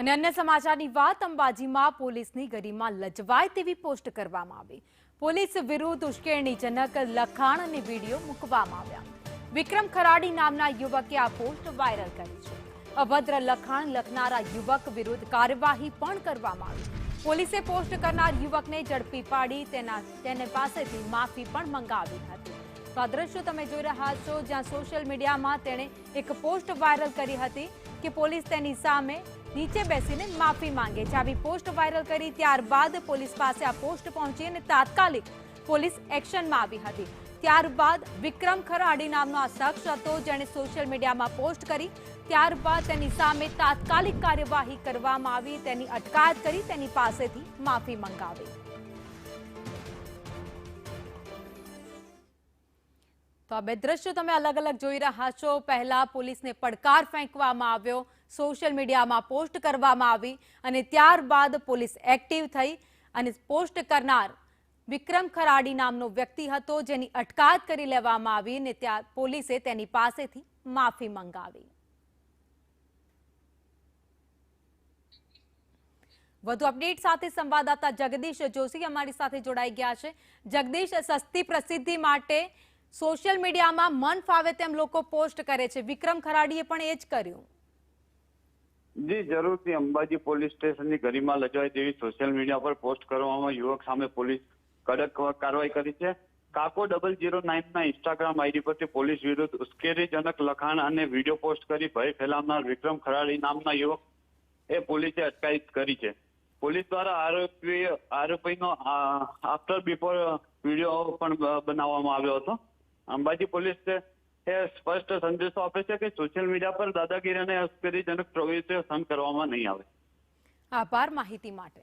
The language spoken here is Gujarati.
અને અન્ય સમાચારની વાત અંબાજીમાં પોલીસની ગરિમા લજવાય તેવી પોસ્ટ કરવામાં આવી। પોલીસ વિરુદ્ધ ઉશ્કેરણીજનક લખાણ અને વિડીયો મૂકવામાં આવ્યા। વિક્રમ ખરાડી નામના યુવકે આ પોસ્ટ વાયરલ કરી છે। અભદ્ર લખાણ લખનારા યુવક વિરુદ્ધ કાર્યવાહી પણ કરવામાં આવી। પોલીસે પોસ્ટ કરનાર યુવકને ઝડપી પાડી તેને પાસેથી માફી પણ મંગાવી હતી। તો આ દ્રશ્યો તમે જોઈ રહ્યા છો, જ્યાં સોશિયલ મીડિયામાં તેણે એક પોસ્ટ વાયરલ કરી હતી કે પોલીસ તેની સામે નીચે બેસીને માફી માંગે છે। આવી પોસ્ટ વાયરલ કરી ત્યારબાદ પોલીસ પાસે આ પોસ્ટ પહોંચી અને તાત્કાલિક પોલીસ એક્શનમાં આવી હતી। ત્યારબાદ વિક્રમ ખરાડી નામનો આ શખ્સ હતો, જેણે સોશિયલ મીડિયામાં પોસ્ટ કરી। ત્યારબાદ તેની સામે તાત્કાલિક કાર્યવાહી કરવામાં આવી, તેની અટકાયત કરી, તેની પાસેથી માફી મંગાવી। તો આ બે દ્રશ્યો તમે અલગ અલગ જોઈ રહ્યા છો। પહેલા પોલીસને પડકાર ફેંકવામાં આવ્યો, સોશિયલ મીડિયામાં પોસ્ટ કરવામાં આવી અને ત્યારબાદ પોલીસ એક્ટિવ થઈ અને પોસ્ટ કરનાર વિક્રમ ખરાડી નામનો વ્યક્તિ હતો, જેની અટકાયત કરી લેવામાં આવી અને ત્યાં પોલીસે તેની પાસેથી માફી મંગાવી। વધુ અપડેટ સાથે સંવાદદાતા જગદીશ જોશી અમારી સાથે જોડાઈ ગયા છે। જગદીશ, સસ્તી પ્રસિદ્ધિ માટે સોશિયલ મીડિયામાં મન ફાવે તેમ લોકો પોસ્ટ કરે છે, વિક્રમ ખરાડીએ પણ એ જ કર્યું। જી જરૂરથી અંબાજી પોલીસ સ્ટેશનની ગરિમા લજવાય તેવી સોશિયલ મીડિયા પર પોસ્ટ કરવામાં યુવક સામે પોલીસ કડક કાર્યવાહી કરી છે। કાકો 009 ના ઇન્સ્ટાગ્રામ આઈડી પરથી પોલીસ વિરુદ્ધ ઉશ્કેરણીજનક લખાણ અને વિડીયો પોસ્ટ કરી ભય ફેલાવનાર વિક્રમ ખરાડી નામના યુવક એ પોલીસે અટકાયત કરી છે। પોલીસ દ્વારા આરોપીનો આફ્ટર બિફોર વિડીયો પણ બનાવવામાં આવ્યો હતો। અંબાજી પોલીસ એ સ્પષ્ટ સંદેશો આપે છે કે સોશિયલ મીડિયા પર દાદાગીરી અને ઉશ્કેરણીજનક પ્રવૃત્તિઓ સહન કરવામાં નહીં આવે। આભાર માહિતી માટે।